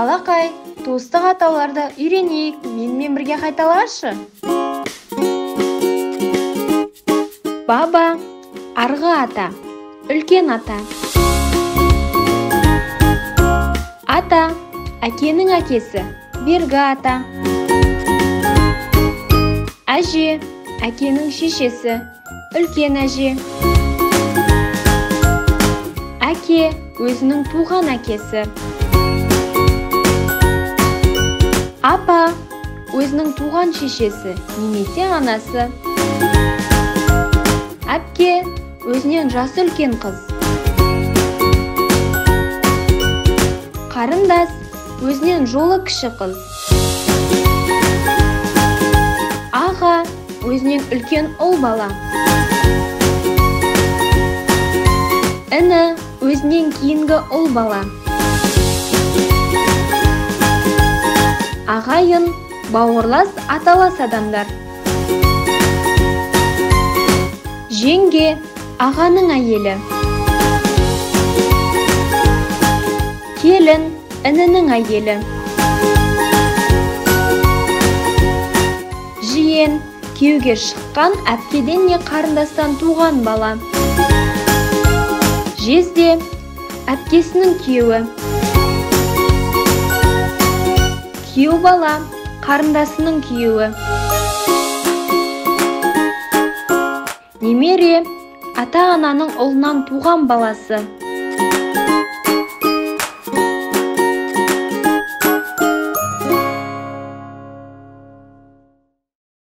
Балақай, туыстық атауларды үйренейік, менімен бірге қайталашы. Баба, арғы ата, үлкен ата. Ата, әкенің әкесі, бергі ата. Әже, әкенің шешесі, үлкен әже. Әке, өзінің туған әкесі. Апа, өзінің туған шешесі, немесе анасы. Әпке, өзінен жасы үлкен қыз. Қарындас, өзінен жолы кіші қыз. Аға, өзінен үлкен ұл бала. Іні, өзінен кейінгі ұл бала. Ағайын, бауырлас, аталас адамдар. Жеңге, ағаның әйелі. Келін, інінің әйелі. Жиен, күйеуге шыққан әпкеден не қарындастан туған бала. Жезде, әпкесінің күйеуі. Күйеу бала, қарындасының күйеуі. Немере, ата-ананың ұлынан туған баласы.